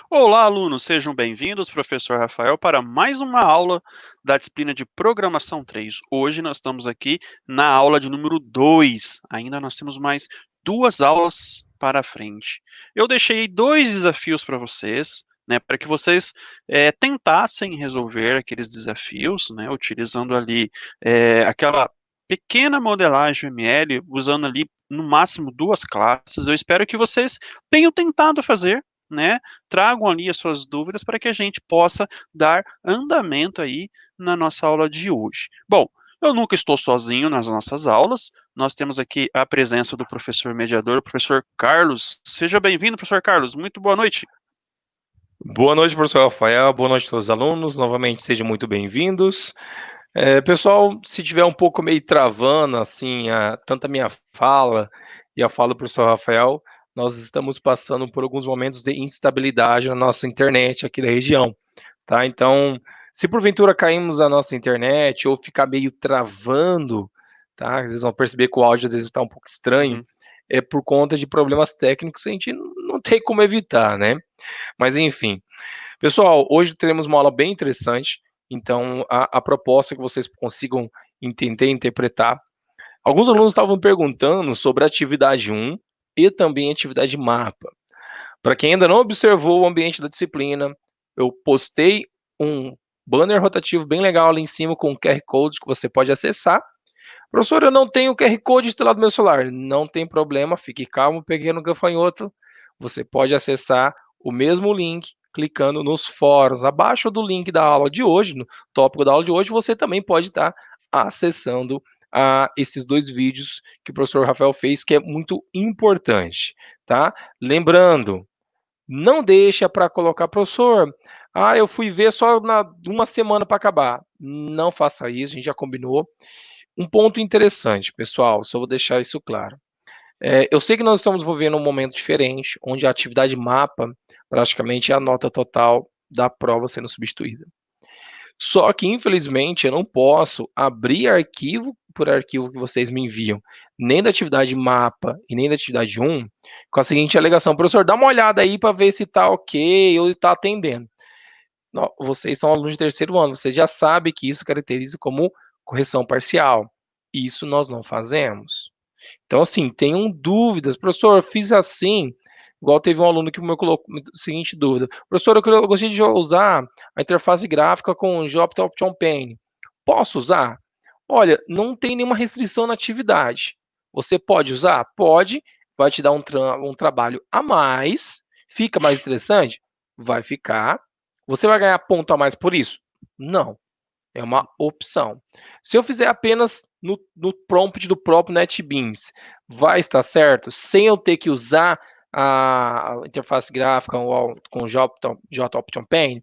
Olá, alunos, sejam bem-vindos, professor Rafael, para mais uma aula da disciplina de Programação 3. Hoje nós estamos aqui na aula de número 2. Ainda nós temos mais duas aulas para frente. Eu deixei dois desafios para vocês, né, para que vocês tentassem resolver aqueles desafios, né, utilizando ali aquela pequena modelagem ML, usando ali no máximo duas classes. Eu espero que vocês tenham tentado fazer, né? Tragam ali as suas dúvidas para que a gente possa dar andamento aí na nossa aula de hoje. Bom, eu nunca estou sozinho nas nossas aulas, nós temos aqui a presença do professor mediador, o professor Carlos. Seja bem-vindo, professor Carlos, muito boa noite. Boa noite, professor Rafael, boa noite a todos os alunos, novamente sejam muito bem-vindos. Pessoal, se tiver um pouco meio travando, assim, tanto a minha fala e a fala do professor Rafael, nós estamos passando por alguns momentos de instabilidade na nossa internet aqui da região, tá? Então, se porventura caímos na nossa internet ou ficar meio travando, tá? Vocês vão perceber que o áudio às vezes está um pouco estranho, é por conta de problemas técnicos que a gente não tem como evitar, né? Mas enfim, pessoal, hoje teremos uma aula bem interessante, então a proposta é que vocês consigam entender e interpretar. Alguns alunos estavam perguntando sobre a atividade 1 e também a atividade mapa. Para quem ainda não observou o ambiente da disciplina, eu postei um banner rotativo bem legal ali em cima com um QR Code que você pode acessar. Professor, eu não tenho o QR Code instalado no meu celular. Não tem problema, fique calmo, peguei no gafanhoto. Você pode acessar o mesmo link clicando nos fóruns. Abaixo do link da aula de hoje, no tópico da aula de hoje, você também pode estar acessando esses dois vídeos que o professor Rafael fez, que é muito importante, tá? Lembrando, não deixa para colocar, professor, eu fui ver só uma semana para acabar. Não faça isso, a gente já combinou. Um ponto interessante, pessoal, só vou deixar isso claro. Eu sei que nós estamos vivendo um momento diferente, onde a atividade mapa praticamente é a nota total da prova sendo substituída. Só que, infelizmente, eu não posso abrir arquivo por arquivo que vocês me enviam, nem da atividade mapa e nem da atividade 1, com a seguinte alegação: professor, dá uma olhada aí para ver se está ok ou está atendendo. Não, vocês são alunos de terceiro ano, vocês já sabem que isso caracteriza como correção parcial. Isso nós não fazemos. Então, assim, tenham dúvidas. Professor, eu fiz assim. Igual teve um aluno que me colocou a seguinte dúvida. Professor, eu gostaria de usar a interface gráfica com o Job Option Pane. Posso usar? Olha, não tem nenhuma restrição na atividade. Você pode usar? Pode. Vai te dar um trabalho a mais. Fica mais interessante? Vai ficar. Você vai ganhar ponto a mais por isso? Não. É uma opção. Se eu fizer apenas no prompt do próprio NetBeans, vai estar certo? Sem eu ter que usar a interface gráfica com o JOption Pane,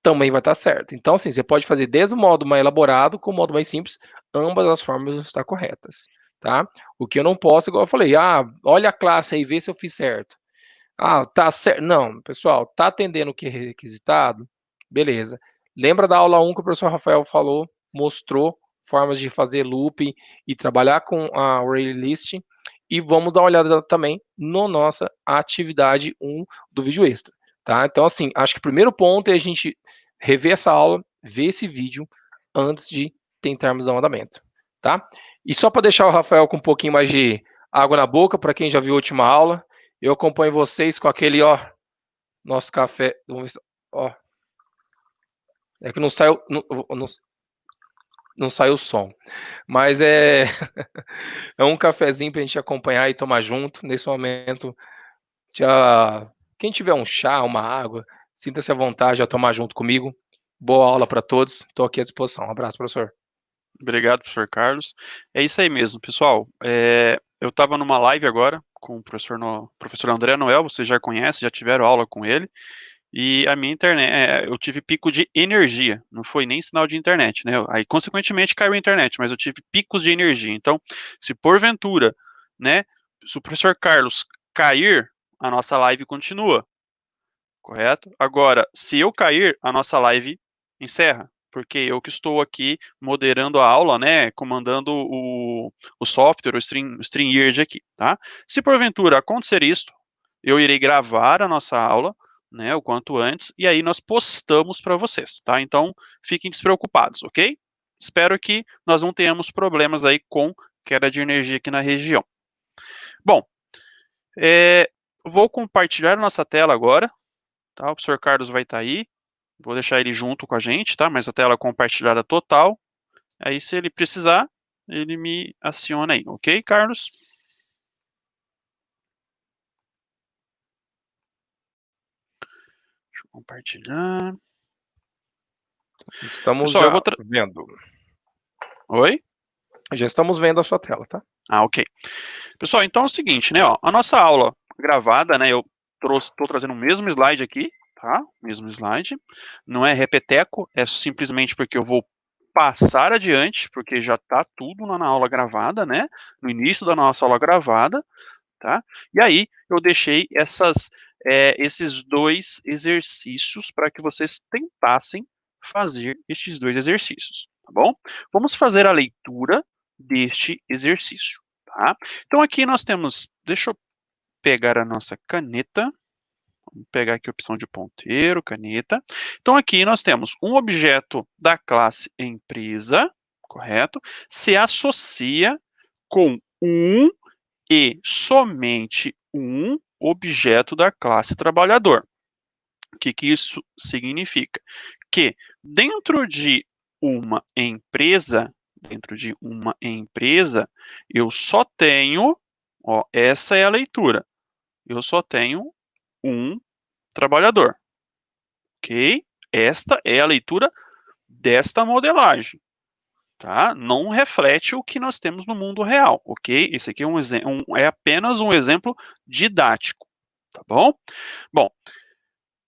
também vai estar certo. Então, assim, você pode fazer desde o modo mais elaborado com o modo mais simples, ambas as formas estão corretas, tá? O que eu não posso, igual eu falei, olha a classe aí, vê se eu fiz certo. Tá certo. Não, pessoal, tá atendendo o que é requisitado? Beleza. Lembra da aula 1 que o professor Rafael falou, mostrou formas de fazer loop e trabalhar com a array list? E vamos dar uma olhada também na nossa atividade 1 do vídeo extra, tá? Então, assim, acho que o primeiro ponto é a gente rever essa aula, ver esse vídeo antes de tentarmos dar um andamento, tá? E só para deixar o Rafael com um pouquinho mais de água na boca, para quem já viu a última aula, eu acompanho vocês com aquele, nosso café. Ó, é que não saiu, não saiu o som. Mas é um cafezinho pra gente acompanhar e tomar junto. Nesse momento, quem tiver um chá, uma água, sinta-se à vontade a tomar junto comigo. Boa aula para todos. Estou aqui à disposição. Um abraço, professor. Obrigado, professor Carlos. É isso aí mesmo, pessoal. Eu estava numa live agora com o professor André Noel, vocês já conhecem, já tiveram aula com ele. E a minha internet, eu tive pico de energia, não foi nem sinal de internet, né? Aí, consequentemente, caiu a internet, mas eu tive picos de energia. Então, se porventura, né, se o professor Carlos cair, a nossa live continua, correto? Agora, se eu cair, a nossa live encerra, porque eu que estou aqui moderando a aula, né, comandando o software, o StreamYard aqui, tá? Se porventura acontecer isso, eu irei gravar a nossa aula, né, o quanto antes, e aí nós postamos para vocês, tá? Então, fiquem despreocupados, ok? Espero que nós não tenhamos problemas aí com queda de energia aqui na região. Bom, vou compartilhar a nossa tela agora, tá? O professor Carlos vai estar aí, vou deixar ele junto com a gente, tá? Mas a tela compartilhada total. Aí, se ele precisar, ele me aciona aí, ok, Carlos? Deixa eu compartilhar. Estamos Pessoal, já vendo. Oi? Já estamos vendo a sua tela, tá? Ah, ok. Pessoal, então é o seguinte, né, ó, a nossa aula gravada, né, eu estou trazendo o mesmo slide aqui, tá? Mesmo slide. Não é repeteco, é simplesmente porque eu vou passar adiante, porque já está tudo na aula gravada, né? No início da nossa aula gravada, tá? E aí eu deixei esses dois exercícios para que vocês tentassem fazer estes dois exercícios, tá bom? Vamos fazer a leitura deste exercício, tá? Então aqui nós temos, deixa eu pegar a nossa caneta, vamos pegar aqui a opção de ponteiro, caneta. Então aqui nós temos um objeto da classe empresa, correto? Se associa com um e somente um objeto da classe trabalhador. O que isso significa? Que dentro de uma empresa, eu só tenho, ó, essa é a leitura, eu só tenho um trabalhador, ok? Esta é a leitura desta modelagem, tá? Não reflete o que nós temos no mundo real, ok? Esse aqui é apenas um exemplo didático, tá bom? Bom,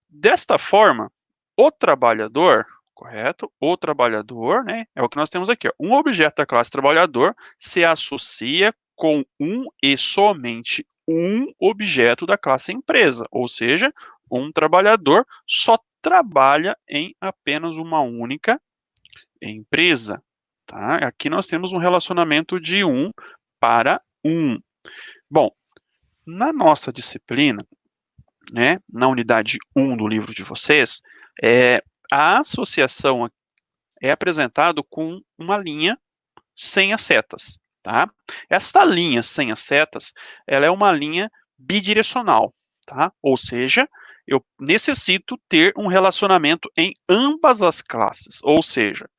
desta forma, o trabalhador, correto? O trabalhador, né, é o que nós temos aqui, ó. Um objeto da classe trabalhador se associa com um e somente um objeto da classe empresa, ou seja, um trabalhador só trabalha em apenas uma única empresa, tá? Aqui nós temos um relacionamento de 1 para 1. Bom, na nossa disciplina, né, na unidade 1 do livro de vocês, a associação é apresentado com uma linha sem as setas, tá? Esta linha sem as setas, ela é uma linha bidirecional, tá? Ou seja, eu necessito ter um relacionamento em ambas as classes, ou seja,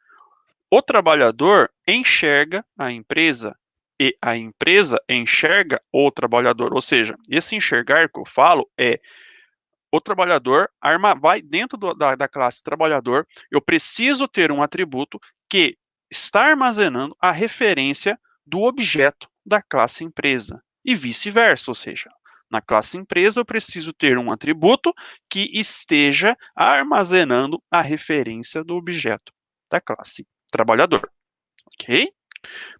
o trabalhador enxerga a empresa e a empresa enxerga o trabalhador, ou seja, esse enxergar que eu falo é o trabalhador vai dentro da classe trabalhador, eu preciso ter um atributo que está armazenando a referência do objeto da classe empresa e vice-versa, ou seja, na classe empresa eu preciso ter um atributo que esteja armazenando a referência do objeto da classe trabalhador, ok?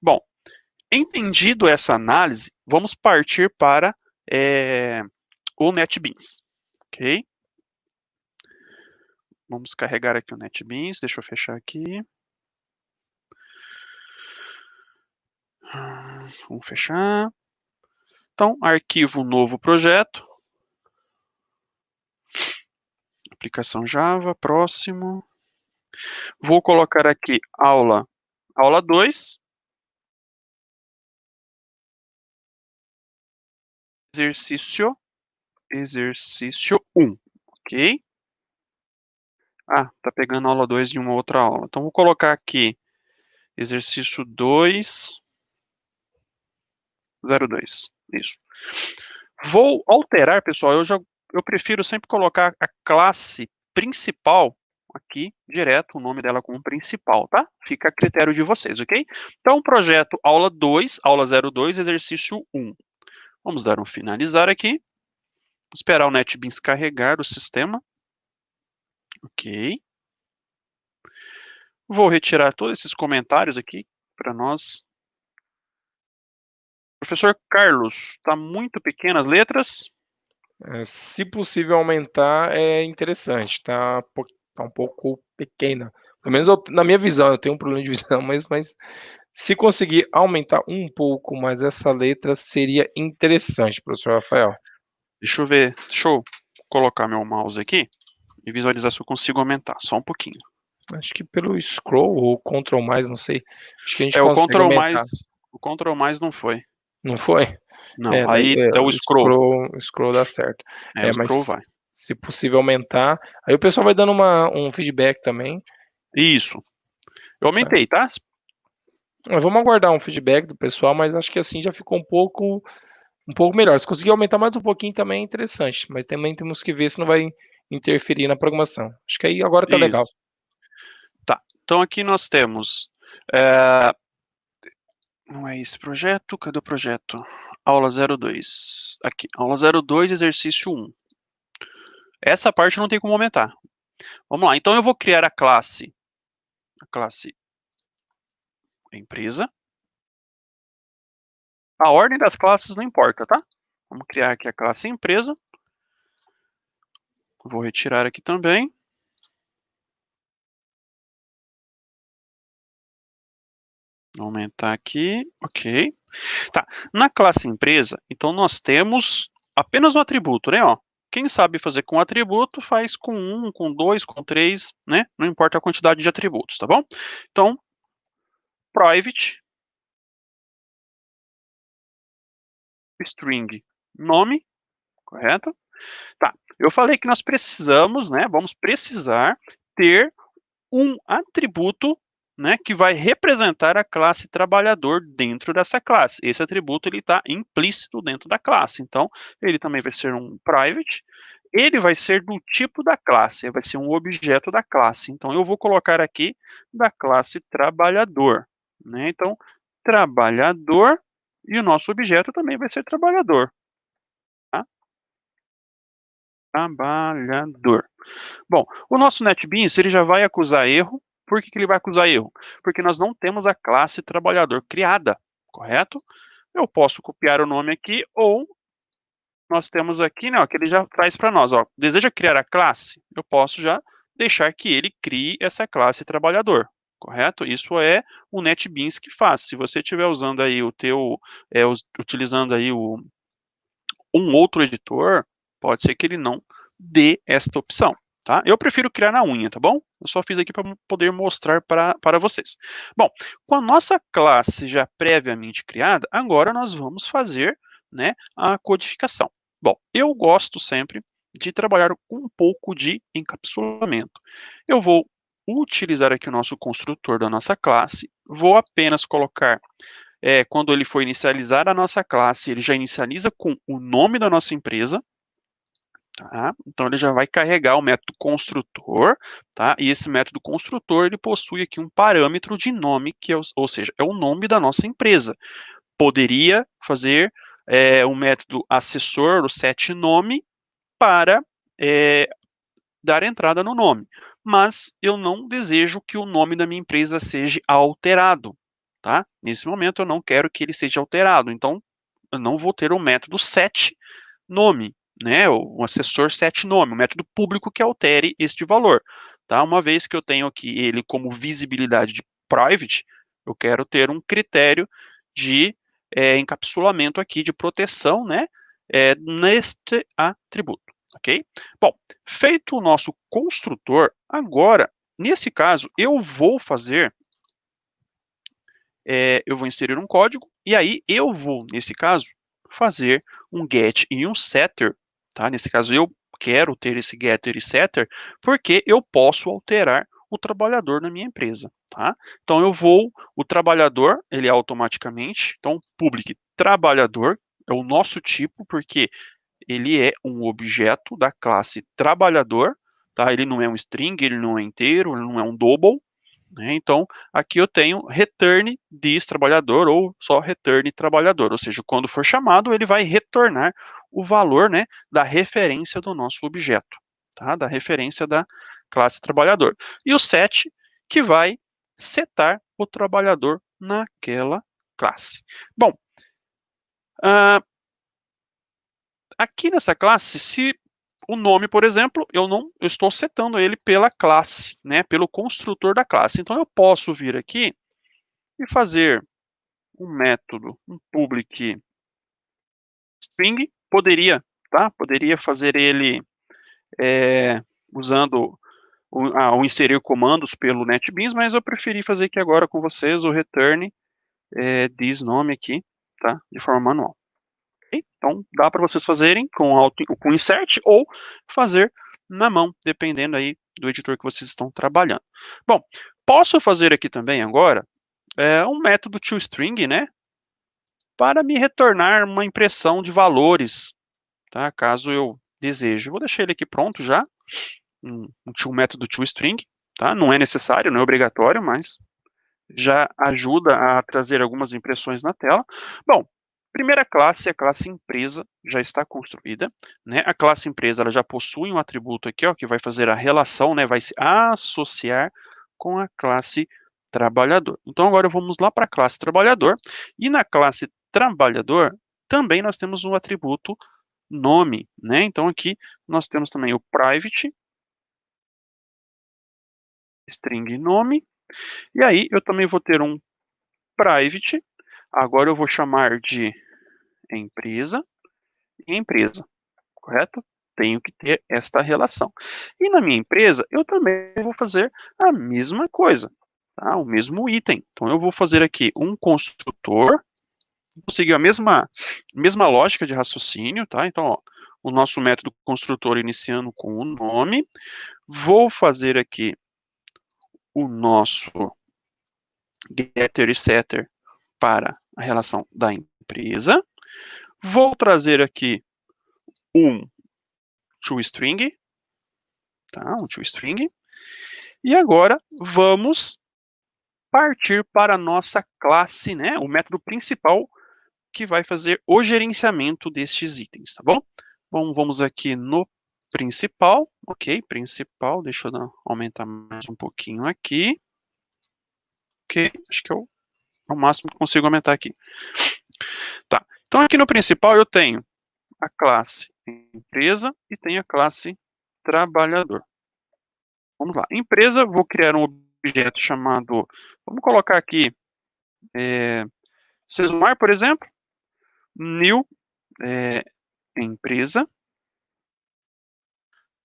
Bom, entendido essa análise, vamos partir para o NetBeans, ok? Vamos carregar aqui o NetBeans, deixa eu fechar aqui. Vamos fechar. Então, arquivo novo projeto. Aplicação Java, próximo. Vou colocar aqui aula 2. Exercício 1, ok? Ah, tá pegando aula 2 de uma outra aula. Então, vou colocar aqui exercício 2.02, isso. Vou alterar, pessoal, eu prefiro sempre colocar a classe principal aqui, direto, o nome dela como principal, tá? Fica a critério de vocês, ok? Então, projeto aula 2, aula 02, exercício 1. Vamos dar um finalizar aqui. Esperar o NetBeans carregar o sistema. Ok. Vou retirar todos esses comentários aqui para nós. Professor Carlos, está muito pequenas letras? Se possível aumentar, é interessante. Tá um pouco pequena. Pelo menos na minha visão, eu tenho um problema de visão, mas se conseguir aumentar um pouco mais essa letra, seria interessante, professor Rafael. Deixa eu ver. Show. colocar meu mouse aqui e visualizar se eu consigo aumentar, só um pouquinho. Acho que pelo scroll ou Ctrl+, não sei. Acho que a gente O consegue aumentar. O Ctrl+ não foi. Não foi? Não, Daí aí é o scroll. o scroll dá certo. O scroll Mas vai. se possível aumentar. Aí o pessoal vai dando um feedback também. Isso. Eu aumentei, tá? Vamos aguardar um feedback do pessoal, mas acho que assim já ficou um pouco melhor. Se conseguir aumentar mais um pouquinho também é interessante, mas também temos que ver se não vai interferir na programação. Acho que aí agora tá legal. Isso. Tá. Então aqui nós temos. Não é esse projeto? Cadê o projeto? Aula 02. Aqui, aula 02, exercício 1. Essa parte não tem como aumentar. Vamos lá, então eu vou criar a classe empresa. A ordem das classes não importa, tá? Vamos criar aqui a classe empresa. Vou retirar aqui também. Vou aumentar aqui, ok. Tá, na classe empresa, então nós temos apenas um atributo, né, ó. Quem sabe fazer com atributo, faz com 1, com 2, com 3, né? Não importa a quantidade de atributos, tá bom? Então, private string nome, correto? Tá, eu falei que nós precisamos, né, vamos precisar ter um atributo, né, que vai representar a classe trabalhador dentro dessa classe. Esse atributo ele está implícito dentro da classe, então ele também vai ser um private. Ele vai ser do tipo da classe, vai ser um objeto da classe. Então eu vou colocar aqui da classe trabalhador, né? Então trabalhador e o nosso objeto também vai ser trabalhador, tá? Trabalhador. Bom, o nosso NetBeans, ele já vai acusar erro. Por que ele vai acusar erro? Porque nós não temos a classe trabalhador criada, correto? Eu posso copiar o nome aqui, ou nós temos aqui, né, ó, que ele já traz para nós, ó, deseja criar a classe? Eu posso já deixar que ele crie essa classe trabalhador, correto? Isso é o NetBeans que faz. Se você estiver usando aí utilizando aí um outro editor, pode ser que ele não dê esta opção, tá? Eu prefiro criar na unha, tá bom? Eu só fiz aqui para poder mostrar para vocês. Bom, com a nossa classe já previamente criada, agora nós vamos fazer, né, a codificação. Bom, eu gosto sempre de trabalhar com um pouco de encapsulamento. Eu vou utilizar aqui o nosso construtor da nossa classe, vou apenas colocar quando ele for inicializar a nossa classe, ele já inicializa com o nome da nossa empresa, tá? Então ele já vai carregar o método construtor, tá? E esse método construtor, ele possui aqui um parâmetro de nome, que é, ou seja, é o nome da nossa empresa. Poderia fazer um método assessor, o setNome, para dar entrada no nome, mas eu não desejo que o nome da minha empresa seja alterado, tá? Nesse momento eu não quero que ele seja alterado, então eu não vou ter o método setNome, né? O assessor setNome, o método público que altere este valor, tá? Uma vez que eu tenho aqui ele como visibilidade de private, eu quero ter um critério de encapsulamento aqui de proteção, né? Neste atributo. Ok? Bom, feito o nosso construtor, agora, nesse caso, eu vou inserir um código, e aí eu vou, nesse caso, fazer um get e um setter, tá? Nesse caso, eu quero ter esse getter e setter, porque eu posso alterar o trabalhador na minha empresa, tá? Então, o trabalhador, ele automaticamente, então, public trabalhador, é o nosso tipo, porque ele é um objeto da classe trabalhador, tá? Ele não é um string, ele não é inteiro, ele não é um double, né? Então, aqui eu tenho return this trabalhador ou só return trabalhador, ou seja, quando for chamado, ele vai retornar o valor, né, da referência do nosso objeto, tá? Da referência da classe trabalhador. E o set, que vai setar o trabalhador naquela classe. Bom, aqui nessa classe, se o nome, por exemplo, eu estou setando ele pela classe, né, pelo construtor da classe. Então eu posso vir aqui e fazer um método, um public string, poderia fazer ele usando o inserir comandos pelo NetBeans, mas eu preferi fazer aqui agora com vocês o return this nome aqui, tá? De forma manual. Okay? Então, dá para vocês fazerem com insert ou fazer na mão, dependendo aí do editor que vocês estão trabalhando. Bom, posso fazer aqui também agora um método toString, né? Para me retornar uma impressão de valores, tá? Caso eu deseje. Vou deixar ele aqui pronto já, um método toString, tá? Não é necessário, não é obrigatório, mas já ajuda a trazer algumas impressões na tela. Bom, primeira classe, a classe empresa, já está construída, né? A classe empresa, ela já possui um atributo aqui, ó, que vai fazer a relação, né? Vai se associar com a classe trabalhador. Então, agora vamos lá para a classe trabalhador, e na classe trabalhador, também nós temos um atributo nome, né? Então, aqui nós temos também o private, string nome, e aí eu também vou ter um private, agora eu vou chamar de empresa e empresa, correto? Tenho que ter esta relação. E na minha empresa, eu também vou fazer a mesma coisa, tá? O mesmo item. Então, eu vou fazer aqui um construtor, vou seguir a mesma lógica de raciocínio, tá? Então, ó, o nosso método construtor iniciando com o nome, vou fazer aqui o nosso getter e setter para a relação da empresa, vou trazer aqui um toString, tá? Um toString, e agora vamos partir para a nossa classe, né? O método principal que vai fazer o gerenciamento destes itens, tá bom? Bom, vamos aqui no principal, ok, principal, deixa eu aumentar mais um pouquinho aqui, ok, acho que é o máximo que consigo aumentar aqui. Tá, então aqui no principal eu tenho a classe empresa e tenho a classe trabalhador. Vamos lá, empresa, vou criar um objeto chamado, vamos colocar aqui, Sesumar, por exemplo, new empresa,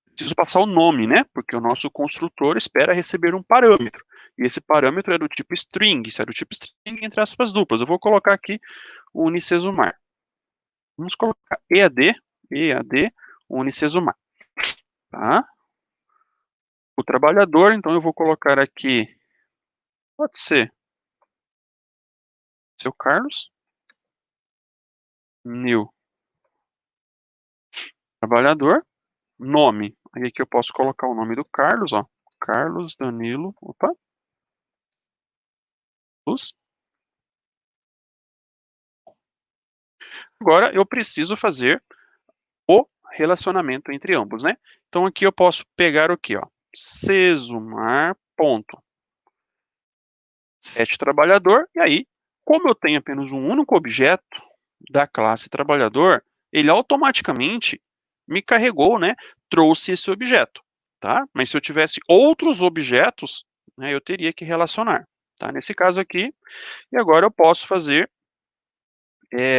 preciso passar o nome, né, porque o nosso construtor espera receber um parâmetro, e esse parâmetro é do tipo string, se é do tipo string entre aspas duplas, eu vou colocar aqui o unicesumar. Vamos colocar EAD unicesumar, tá? O trabalhador, então eu vou colocar aqui, pode ser, seu Carlos, new trabalhador, nome, aí aqui eu posso colocar o nome do Carlos, ó, Carlos Danilo, opa, Luz. Agora eu preciso fazer o relacionamento entre ambos, né? Então aqui eu posso pegar o quê, ó? Sesumar ponto set trabalhador, e aí, como eu tenho apenas um único objeto da classe trabalhador, ele automaticamente me carregou, né? Trouxe esse objeto, tá? Mas se eu tivesse outros objetos, né, eu teria que relacionar, tá? Nesse caso aqui, e agora eu posso fazer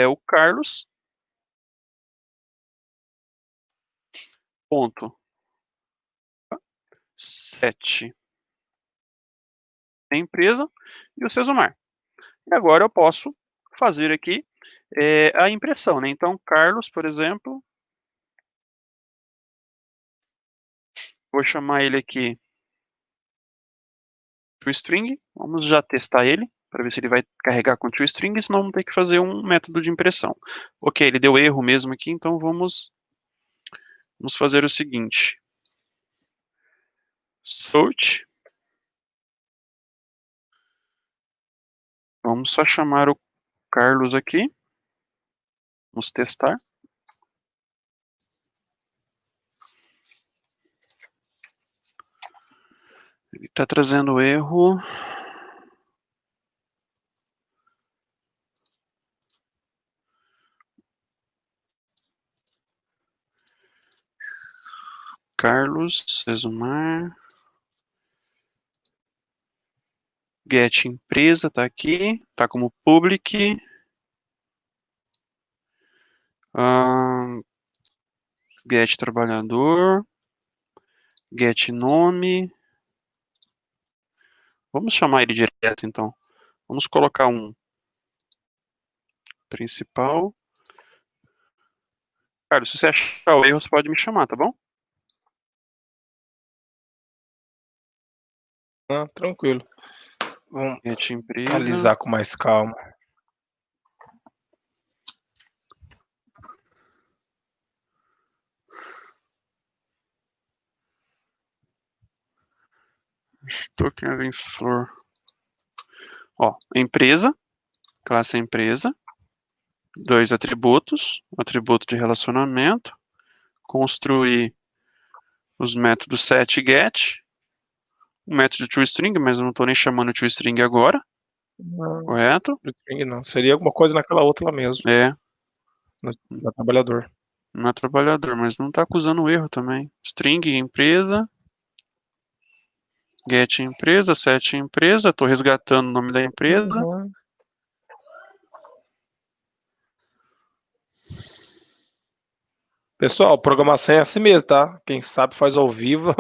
o Carlos ponto set empresa e o Sesumar. E agora eu posso fazer aqui a impressão, né? Então, Carlos, por exemplo, vou chamar ele aqui toString, vamos já testar ele, para ver se ele vai carregar com toString, senão vamos ter que fazer um método de impressão. Ok, ele deu erro mesmo aqui, então vamos fazer o seguinte. Search. Vamos só chamar o Carlos aqui. Vamos testar. Ele está trazendo erro. Carlos, Sesumar. Get empresa, tá aqui. Tá como public. Get trabalhador. get nome. Vamos chamar ele direto, então. Vamos colocar um principal. Carlos, se você achar o erro, você pode me chamar, tá bom? Tranquilo. Vamos Get empresa. analisar com mais calma. Token em flor. Ó, empresa, classe empresa, 2 atributos, atributo de relacionamento, construir os métodos set e get, o método toString, mas eu não estou nem chamando de toString agora, Não, correto? não. Seria alguma coisa naquela outra lá mesmo, É, no trabalhador. não é trabalhador, mas não está acusando erro também. String empresa, get empresa, set empresa, estou resgatando o nome da empresa. Uhum. Pessoal, programação é assim mesmo, tá? Quem sabe faz ao vivo.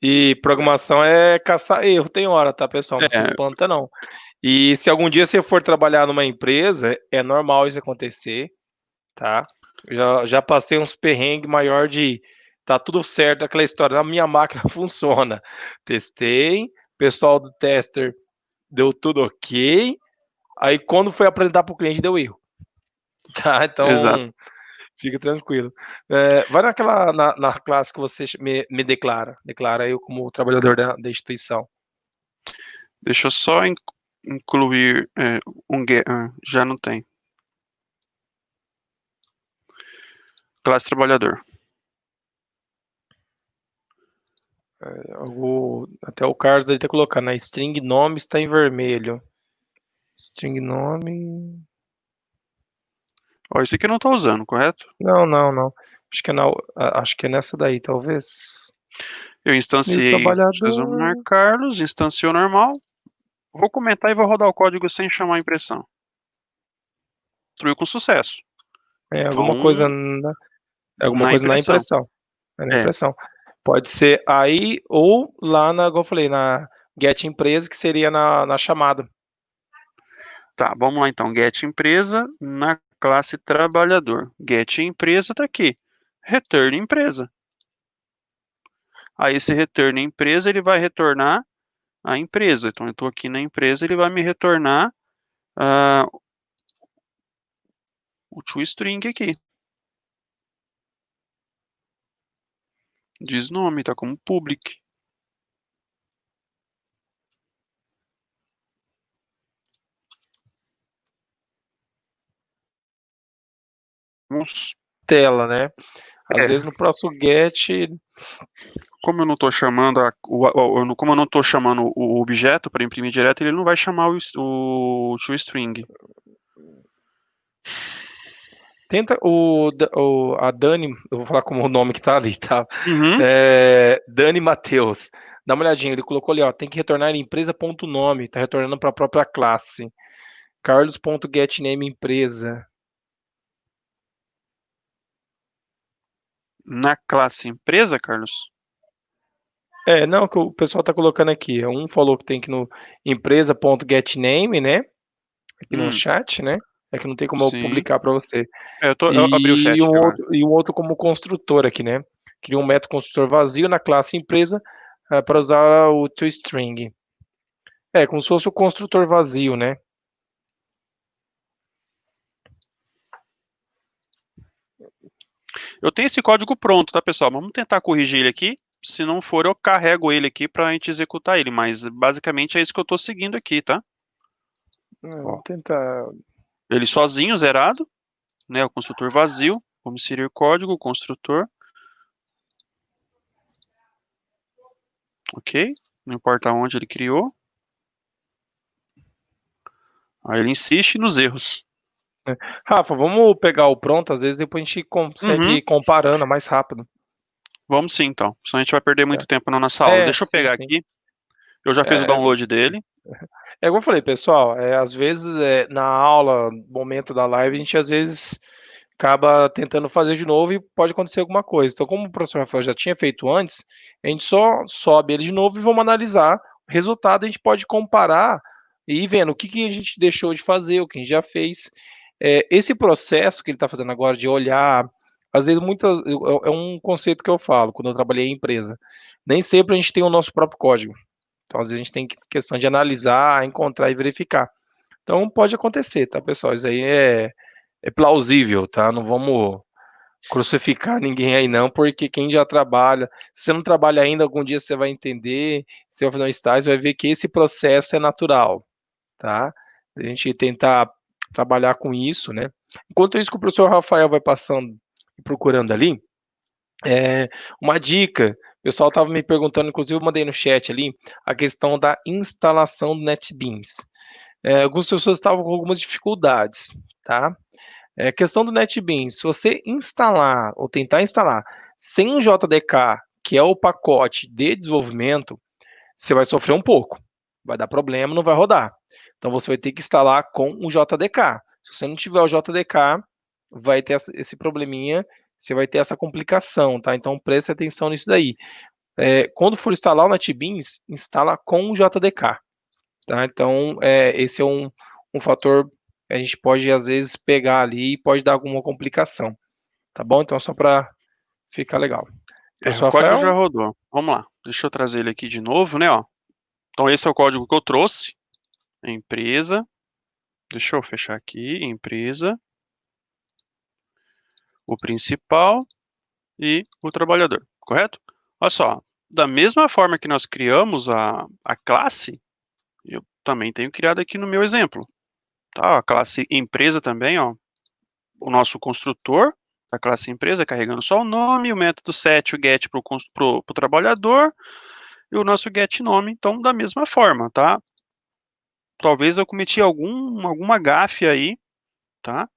E programação é caçar erro, tem hora, tá, pessoal? Não se espanta, não. E se algum dia você for trabalhar numa empresa, é normal isso acontecer, tá? Já passei uns perrengues maior de tá tudo certo, aquela história, na minha máquina funciona. Testei, pessoal do tester deu tudo ok. Aí quando foi apresentar para o cliente, deu erro. Tá, então Exato. fica tranquilo. Vai na classe que você me declara eu como trabalhador da instituição. Deixa eu só incluir um get, já não tem. Classe trabalhador. Até o Carlos aí tá colocando, a string nome está em vermelho. String nome. Ó, esse aqui eu não estou usando, correto? Não. Acho que é nessa daí, talvez. Eu Meu instanciei Jesus Mar trabalhador. Carlos, instanciou normal. Vou comentar e vou rodar o código sem chamar a impressão. Construiu com sucesso. Alguma Então, na coisa na impressão. impressão. É na É, impressão. Pode ser aí ou lá igual eu falei, na get empresa, que seria na chamada. tá, vamos lá então. Get empresa na classe trabalhador. Get empresa tá aqui. Return empresa. Aí esse return empresa, ele vai retornar a empresa. Então eu estou aqui na empresa, ele vai me retornar o toString aqui. Diz nome, tá como public. Vamos, Tela, né? Às vezes no próximo get. como eu não estou chamando como eu não estou chamando o objeto para imprimir direto, ele não vai chamar o toString. Tenta a Dani, eu vou falar como o nome que tá ali, tá? Uhum. Dani Matheus. Dá uma olhadinha, ele colocou ali, ó, tem que retornar empresa.nome, tá retornando para a própria classe. Carlos.getName empresa. Na classe empresa, Carlos? Não, que o pessoal tá colocando aqui. Um falou que tem que ir no empresa.getName, né? Aqui no chat, né? É que não tem como eu Sim. publicar para você. Eu abri o chat aqui agora. E um outro como construtor aqui, né? Cria um método construtor vazio na classe empresa para usar o toString. Como se fosse o construtor vazio, né? Eu tenho esse código pronto, tá, pessoal? Vamos tentar corrigir ele aqui. Se não for, eu carrego ele aqui para a gente executar ele. Mas basicamente é isso que eu estou seguindo aqui, tá? Vamos tentar. Ele sozinho, zerado, né? O construtor vazio. Vamos inserir o código, o construtor. Ok? Não importa onde ele criou. Aí ele insiste nos erros. Rafa, vamos pegar o pronto, às vezes depois a gente consegue ir comparando mais rápido. Vamos sim, então. Senão a gente vai perder muito tempo na nossa aula. Deixa eu pegar sim. aqui. Eu já fiz o download dele. Como eu falei, pessoal, às vezes na aula, no momento da live, a gente às vezes acaba tentando fazer de novo e pode acontecer alguma coisa. Então, como o professor Rafael já tinha feito antes, a gente só sobe ele de novo e vamos analisar o resultado, a gente pode comparar e ir vendo o que, que a gente deixou de fazer, o que a gente já fez. Esse processo que ele está fazendo agora de olhar, às vezes é um conceito que eu falo quando eu trabalhei em empresa. Nem sempre a gente tem o nosso próprio código. Então, às vezes a gente tem questão de analisar, encontrar e verificar. Então, pode acontecer, tá, pessoal? Isso aí é plausível, tá? Não vamos crucificar ninguém aí não, porque quem já trabalha, se você não trabalha ainda, algum dia você vai entender, você vai fazer um estágio, você vai ver que esse processo é natural, tá? A gente tentar trabalhar com isso, né? Enquanto isso que o professor Rafael vai passando e procurando ali, uma dica, o pessoal estava me perguntando, inclusive eu mandei no chat ali, a questão da instalação do NetBeans. Algumas pessoas estavam com algumas dificuldades, tá? Questão do NetBeans, se você instalar ou tentar instalar sem um JDK, que é o pacote de desenvolvimento, você vai sofrer um pouco. Vai dar problema, não vai rodar. Então você vai ter que instalar com o JDK. Se você não tiver o JDK, vai ter esse probleminha, você vai ter essa complicação, tá? Então preste atenção nisso daí. Quando for instalar o NetBeans, instala com o JDK, tá? Então esse é um fator que a gente pode às vezes pegar ali e pode dar alguma complicação, tá bom? Então só para ficar legal. O Professor código Rafael? já rodou. Vamos lá. Deixa eu trazer ele aqui de novo, né, ó. Então esse é o código que eu trouxe. Empresa. Deixa eu fechar aqui. Empresa. O principal e o trabalhador, correto? Olha só, da mesma forma que nós criamos a classe, eu também tenho criado aqui no meu exemplo, tá? A classe empresa também, ó, o nosso construtor da classe empresa carregando só o nome, o método set, o get para o trabalhador e o nosso get nome, então da mesma forma, tá? Talvez eu cometi alguma gafe aí, tá?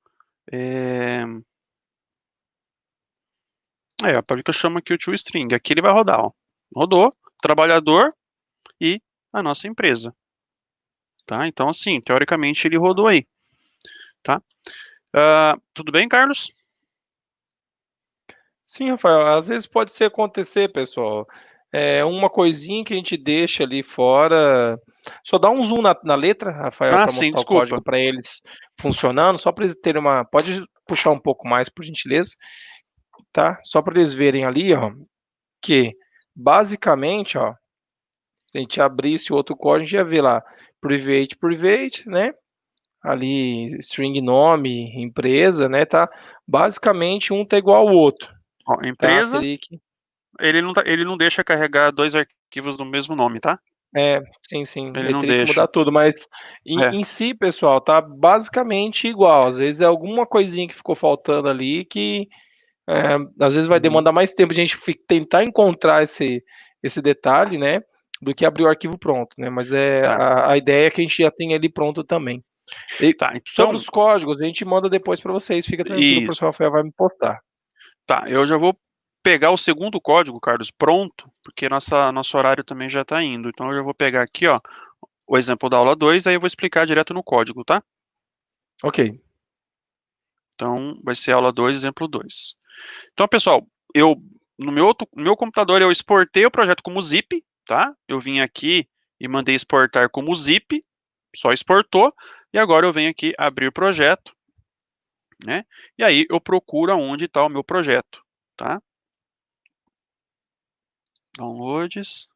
Pode que eu chamo aqui o toString. Aqui ele vai rodar, ó. Rodou, trabalhador e a nossa empresa, tá? Então, assim, teoricamente ele rodou aí, tá? Tudo bem, Carlos? Sim, Rafael, às vezes pode ser acontecer, pessoal. Uma coisinha que a gente deixa ali fora. Só dá um zoom na letra, Rafael, para Sim, mostrar o desculpa. código para eles funcionando, só para eles terem uma. Pode puxar um pouco mais, por gentileza, tá? Só para eles verem ali, ó, que basicamente, ó, se a gente abrisse o outro código, a gente ia ver lá private, né? Ali string nome, empresa, né? Tá? Basicamente um tá igual ao outro, Ó, tá? empresa, Teria que ele não deixa carregar dois arquivos do mesmo nome, tá? sim. Ele Ele não teria que deixa. mudar tudo, mas É, em si, pessoal, tá basicamente igual. Às vezes é alguma coisinha que ficou faltando ali que às vezes vai uhum, demandar mais tempo de a gente tentar encontrar esse detalhe, né? Do que abrir o arquivo pronto, né? Mas é. a ideia é que a gente já tem ele pronto também. E Tá, sobre então, os códigos, a gente manda depois para vocês, fica tranquilo, o isso. professor Rafael vai me postar. Tá, eu já vou pegar o segundo código, Carlos, pronto, porque nosso horário também já está indo. Então eu já vou pegar aqui, ó, o exemplo da aula 2, aí eu vou explicar direto no código, tá? Ok. Então vai ser aula 2, exemplo 2. Então, pessoal, no meu computador eu exportei o projeto como zip, tá? Eu vim aqui e mandei exportar como zip, só exportou, e agora eu venho aqui abrir o projeto, né? E aí eu procuro aonde está o meu projeto, tá? Downloads,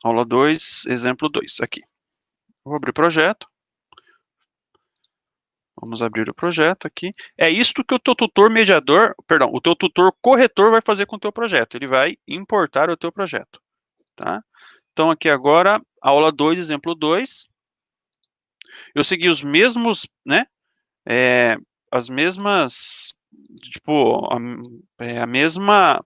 aula 2, exemplo 2, aqui. Vou abrir o projeto. Vamos abrir o projeto aqui. É isto que o teu tutor mediador, perdão, o teu tutor corretor vai fazer com o teu projeto. Ele vai importar o teu projeto, tá? Então aqui agora, aula 2, exemplo 2. Eu segui os mesmos, né? As mesmas, tipo, a mesma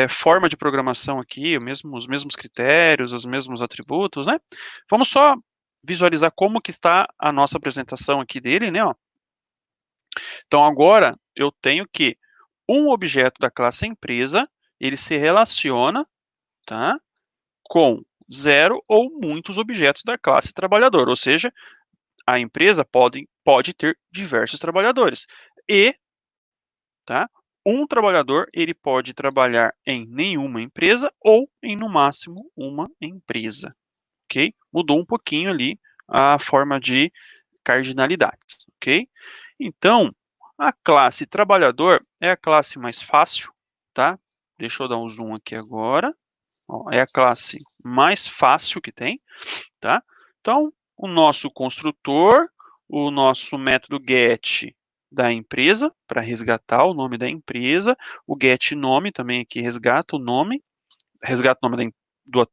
forma de programação aqui, os mesmos critérios, os mesmos atributos, né? Vamos só visualizar como que está a nossa apresentação aqui dele, né? Ó. Então agora eu tenho que um objeto da classe empresa, ele se relaciona, tá? Com zero ou muitos objetos da classe trabalhador, ou seja, a empresa pode ter diversos trabalhadores. E, tá? Um trabalhador, ele pode trabalhar em nenhuma empresa ou em, no máximo, uma empresa, ok? Mudou um pouquinho ali a forma de cardinalidades, ok? Então, a classe trabalhador é a classe mais fácil, tá? Deixa eu dar um zoom aqui agora. Ó, é a classe mais fácil que tem, tá? Então, o nosso construtor, o nosso método get da empresa, para resgatar o nome da empresa, o get nome também aqui resgata o nome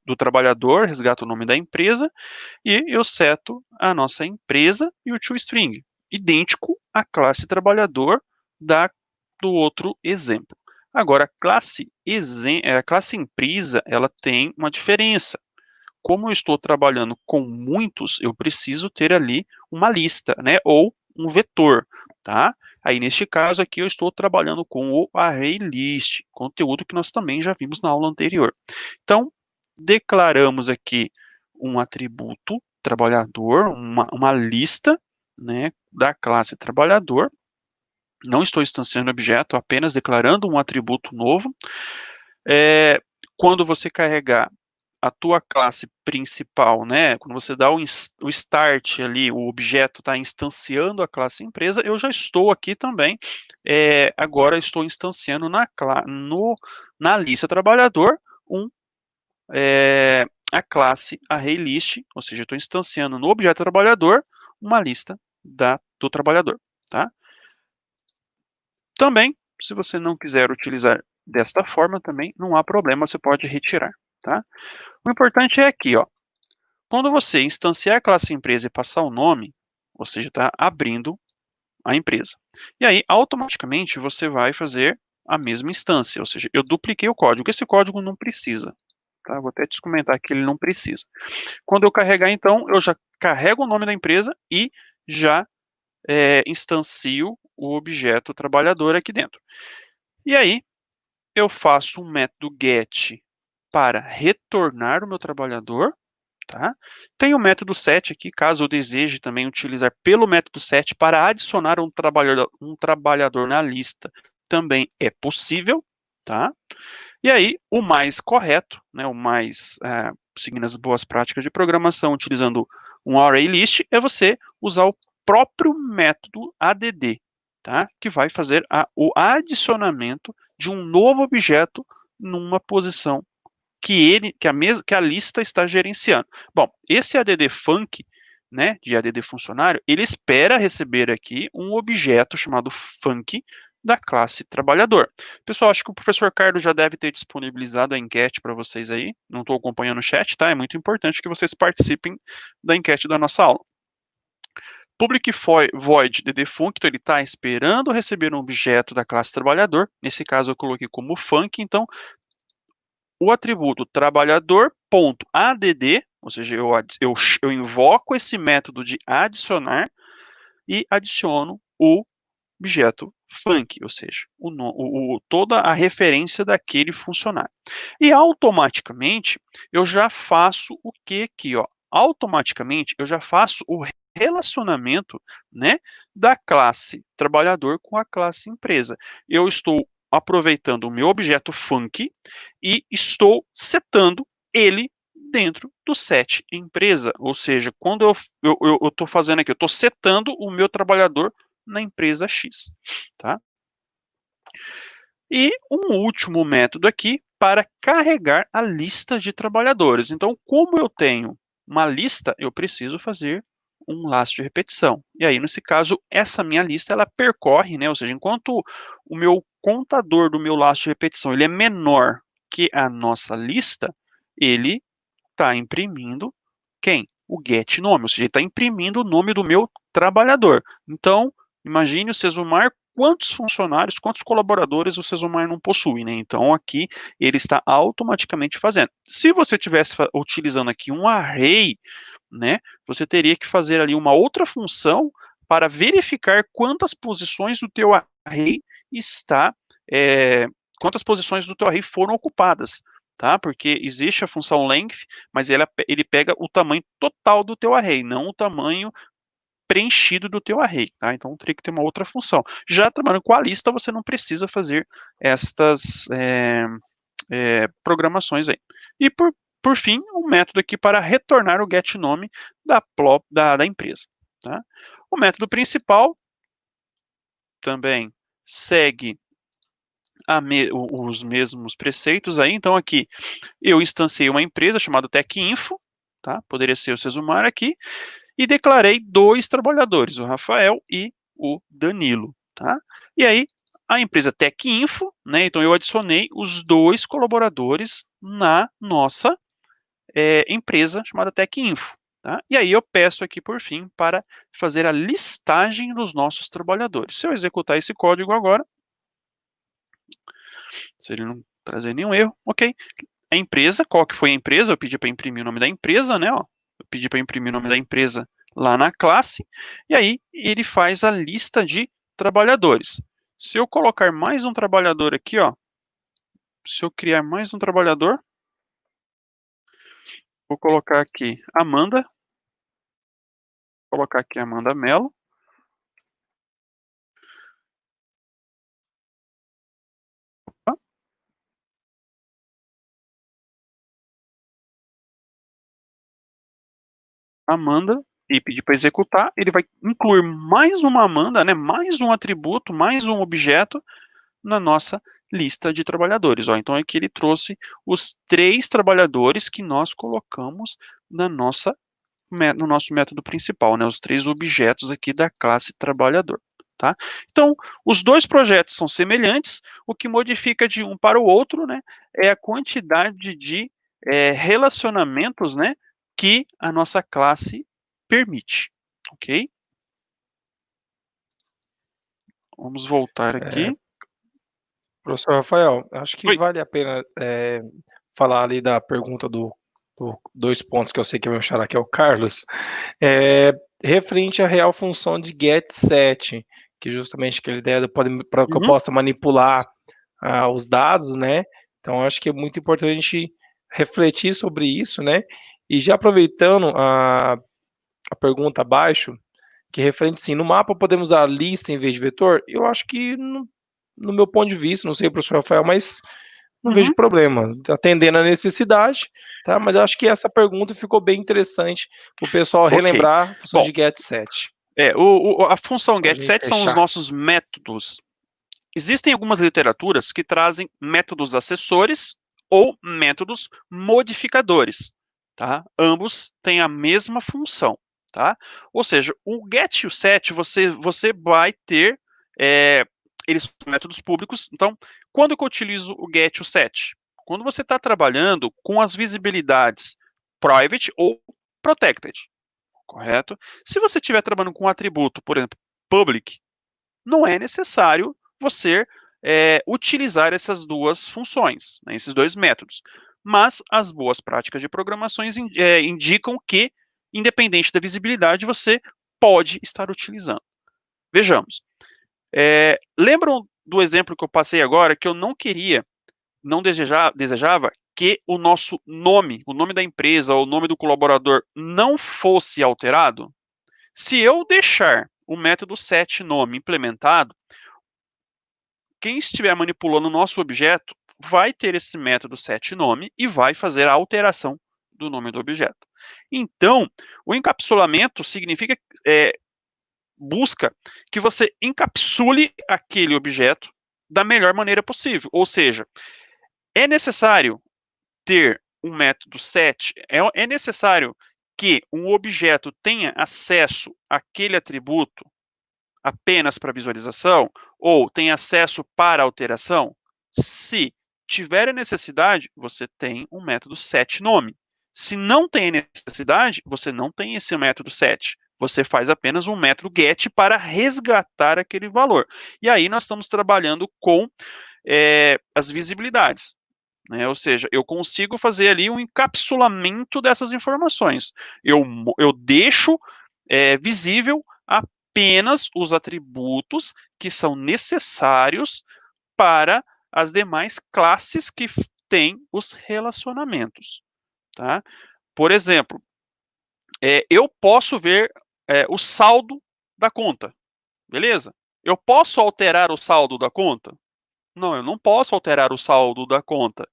do trabalhador, resgata o nome da empresa, e eu seto a nossa empresa e o toString, idêntico à classe trabalhador do outro exemplo. Agora, a classe empresa, ela tem uma diferença. Como eu estou trabalhando com muitos, eu preciso ter ali uma lista, né, ou um vetor, tá? Aí, neste caso aqui, eu estou trabalhando com o ArrayList, conteúdo que nós também já vimos na aula anterior. Então, declaramos aqui um atributo trabalhador, uma lista, né, da classe trabalhador. Não estou instanciando objeto, apenas declarando um atributo novo. Quando você carregar a tua classe principal, né, quando você dá o start ali, o objeto está instanciando a classe empresa, eu já estou aqui também, agora estou instanciando na lista trabalhador a classe ArrayList, ou seja, eu estou instanciando no objeto trabalhador uma lista do trabalhador, tá? Também, se você não quiser utilizar desta forma, também não há problema, você pode retirar, tá? O importante é aqui, ó, quando você instanciar a classe empresa e passar o nome, você já está abrindo a empresa. E aí, automaticamente, você vai fazer a mesma instância, ou seja, eu dupliquei o código. Esse código não precisa, tá? Vou até te comentar que ele não precisa. Quando eu carregar, então, eu já carrego o nome da empresa e já instancio o objeto trabalhador aqui dentro. E aí, eu faço um método get para retornar o meu trabalhador, tá? Tem o método set aqui, caso eu deseje também utilizar pelo método set para adicionar um trabalhador na lista, também é possível, tá? E aí, o mais correto, né, seguindo as boas práticas de programação, utilizando um ArrayList, é você usar o próprio método add, tá? Que vai fazer o adicionamento de um novo objeto numa posição que a lista está gerenciando. Bom, esse add func, né, de add funcionário, ele espera receber aqui um objeto chamado func da classe trabalhador. Pessoal, acho que o professor Carlos já deve ter disponibilizado a enquete para vocês aí. Não estou acompanhando o chat, tá? É muito importante que vocês participem da enquete da nossa aula. Public void ddfunc, então ele está esperando receber um objeto da classe trabalhador. Nesse caso, eu coloquei como func, então o atributo trabalhador.add, ou seja, eu invoco esse método de adicionar e adiciono o objeto func, ou seja, toda a referência daquele funcionário. E automaticamente eu já faço o que aqui, ó? Automaticamente eu já faço o relacionamento, né, da classe trabalhador com a classe empresa. Eu estou aproveitando o meu objeto func e estou setando ele dentro do set empresa, ou seja, quando eu estou fazendo aqui, eu estou setando o meu trabalhador na empresa X, tá? E um último método aqui para carregar a lista de trabalhadores. Então, como eu tenho uma lista, eu preciso fazer um laço de repetição. E aí, nesse caso, essa minha lista, ela percorre, né? Ou seja, enquanto o meu contador do meu laço de repetição ele é menor que a nossa lista, ele está imprimindo quem? O get nome, ou seja, ele está imprimindo o nome do meu trabalhador. Então, imagine o Sesumar, quantos funcionários, quantos colaboradores o Sesumar não possui, né? Então, aqui, ele está automaticamente fazendo. Se você estivesse utilizando aqui um array, né, você teria que fazer ali uma outra função para verificar quantas posições do teu array quantas posições do teu array foram ocupadas, tá? Porque existe a função length, mas ele pega o tamanho total do teu array, não o tamanho preenchido do teu array, tá? Então teria que ter uma outra função. Já trabalhando com a lista, você não precisa fazer estas programações aí. E por fim, um método aqui para retornar o getNome da empresa, tá? O método principal também segue os mesmos preceitos aí. Então aqui eu instanciei uma empresa chamada TechInfo, tá? Poderia ser o Sesumar aqui, e declarei 2 trabalhadores, o Rafael e o Danilo, tá? E aí a empresa TechInfo, né? Então eu adicionei os 2 colaboradores na nossa empresa chamada TechInfo, tá? E aí eu peço aqui por fim para fazer a listagem dos nossos trabalhadores. Se eu executar esse código agora, se ele não trazer nenhum erro, ok. A empresa, qual que foi a empresa? Eu pedi para imprimir o nome da empresa, né? Ó, eu pedi para imprimir o nome da empresa lá na classe, e aí ele faz a lista de trabalhadores. Se eu colocar mais um trabalhador aqui, ó, se eu criar mais um trabalhador, vou colocar aqui Amanda, vou colocar aqui Amanda Mello, Amanda, e pedir para executar, ele vai incluir mais uma Amanda, né, mais um atributo, mais um objeto na nossa lista de trabalhadores. Ó, então aqui ele trouxe os 3 trabalhadores que nós colocamos no nosso método principal, né, os 3 objetos aqui da classe trabalhador. Tá? Então, os 2 projetos são semelhantes, o que modifica de um para o outro, né, é a quantidade de relacionamentos, né, que a nossa classe permite, ok? Vamos voltar aqui. Professor Rafael, acho que Oi. vale a pena falar ali da pergunta do 2 pontos que eu sei que vai me achar aqui é o Carlos, referente à real função de getSet, que justamente aquela ideia para que eu possa manipular os dados, né? Então acho que é muito importante a gente refletir sobre isso, né? E já aproveitando a pergunta abaixo, que é referente sim, no mapa podemos usar lista em vez de vetor? Eu acho que no meu ponto de vista, não sei, professor Rafael, mas não vejo problema, atendendo a necessidade, tá? Mas acho que essa pergunta ficou bem interessante para o pessoal Ok. relembrar a função Bom, de getSet. a função Para a gente getSet são os fechar. nossos métodos. Existem algumas literaturas que trazem métodos acessores ou métodos modificadores, tá? Ambos têm a mesma função, tá? Ou seja, o get e o set, você vai ter, eles são métodos públicos. Então, quando que eu utilizo o get e o set? Quando você está trabalhando com as visibilidades private ou protected, correto? Se você estiver trabalhando com um atributo, por exemplo, public, não é necessário você utilizar essas 2 funções, né, esses 2 métodos. Mas as boas práticas de programações indicam que, independente da visibilidade, você pode estar utilizando. Vejamos. Lembram do exemplo que eu passei agora, que eu não desejava que o nosso nome, o nome da empresa ou o nome do colaborador não fosse alterado? Se eu deixar o método setNome implementado, quem estiver manipulando o nosso objeto vai ter esse método setNome e vai fazer a alteração do nome do objeto. Então, o encapsulamento significa, busca que você encapsule aquele objeto da melhor maneira possível. Ou seja, é necessário ter um método set, é necessário que um objeto tenha acesso àquele atributo apenas para visualização ou tem acesso para alteração? Se tiver a necessidade, você tem um método setNome. Se não tem necessidade, você não tem esse método set. Você faz apenas um método get para resgatar aquele valor. E aí nós estamos trabalhando com as visibilidades. Né? Ou seja, eu consigo fazer ali um encapsulamento dessas informações. Eu deixo visível apenas os atributos que são necessários para as demais classes que têm os relacionamentos. Tá? Por exemplo, eu posso ver o saldo da conta, beleza? Eu posso alterar o saldo da conta? Não, eu não posso alterar o saldo da conta.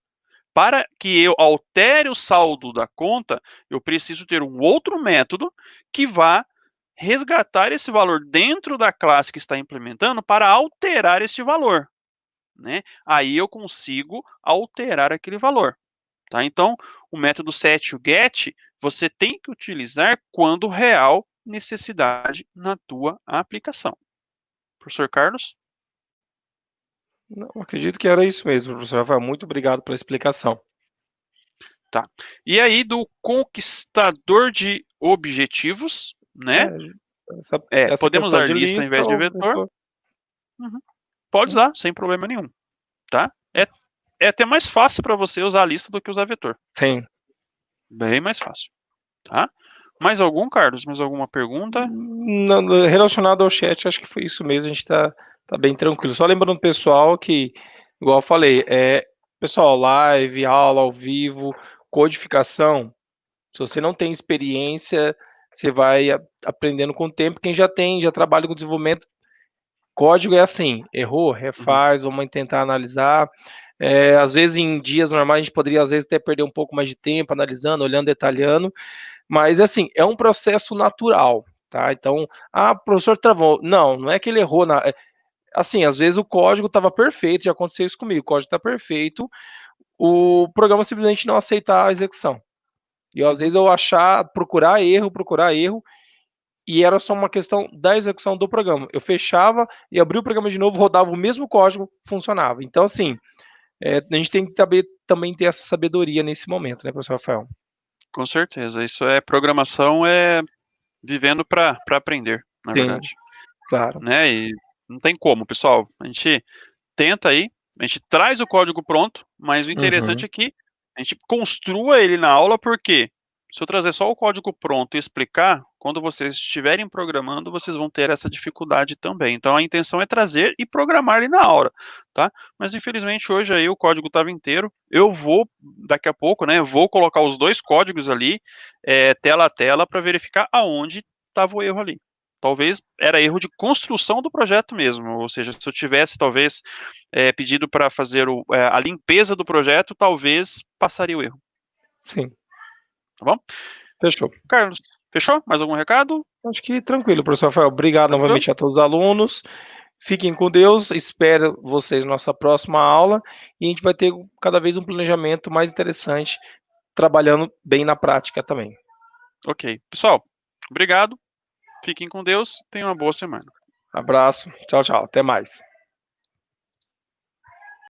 Para que eu altere o saldo da conta, eu preciso ter um outro método que vá resgatar esse valor dentro da classe que está implementando para alterar esse valor, né? Aí eu consigo alterar aquele valor, tá? Então, o método set e o get, você tem que utilizar quando real necessidade na tua aplicação. Professor Carlos? Não, acredito que era isso mesmo, professor Rafael. Muito obrigado pela explicação. Tá. E aí, do conquistador de objetivos, né? Essa Podemos questão usar de lista ao lista, invés de vetor? Uhum. Pode usar, sem problema nenhum, tá? É até mais fácil para você usar a lista do que usar vetor. sim. Bem mais fácil, tá? Mais algum, Carlos? Mais alguma pergunta? Relacionado ao chat, acho que foi isso mesmo, a gente tá bem tranquilo. Só lembrando o pessoal que, igual eu falei, pessoal, live, aula ao vivo, codificação, se você não tem experiência, você vai aprendendo com o tempo. Quem já tem, já trabalha com desenvolvimento, código é assim, errou, Uhum. refaz, vamos tentar analisar. Às vezes, em dias normais, a gente poderia, às vezes, até perder um pouco mais de tempo analisando, olhando, detalhando, mas, assim, é um processo natural, tá? Então, o professor travou. Não, não é que ele errou. Assim, às vezes o código estava perfeito, já aconteceu isso comigo, o código está perfeito, o programa simplesmente não aceitar a execução. E às vezes eu procurar erro, e era só uma questão da execução do programa. Eu fechava e abria o programa de novo, rodava o mesmo código, funcionava. Então, assim, a gente tem que também ter essa sabedoria nesse momento, né, professor Rafael? Com certeza. Isso é programação, vivendo para aprender, na Sim, verdade. claro. Né? E não tem como, pessoal. A gente tenta aí, a gente traz o código pronto, mas o interessante Uhum. é que a gente construa ele na aula, porque se eu trazer só o código pronto e explicar, quando vocês estiverem programando, vocês vão ter essa dificuldade também. Então a intenção é trazer e programar ele na aula, tá? Mas infelizmente hoje aí o código estava inteiro. Eu vou, daqui a pouco, né, vou colocar os dois códigos ali, tela a tela, para verificar aonde estava o erro ali. Talvez era erro de construção do projeto mesmo, ou seja, se eu tivesse talvez pedido para fazer a limpeza do projeto, talvez passaria o erro. Sim. Tá bom? Fechou. Carlos, fechou? Mais algum recado? Acho que tranquilo, professor Rafael. Obrigado Tranquilo? novamente a todos os alunos. Fiquem com Deus. Espero vocês na nossa próxima aula. E a gente vai ter cada vez um planejamento mais interessante, trabalhando bem na prática também. Ok. Pessoal, obrigado. Fiquem com Deus. Tenham uma boa semana. Abraço. Tchau, tchau. Até mais.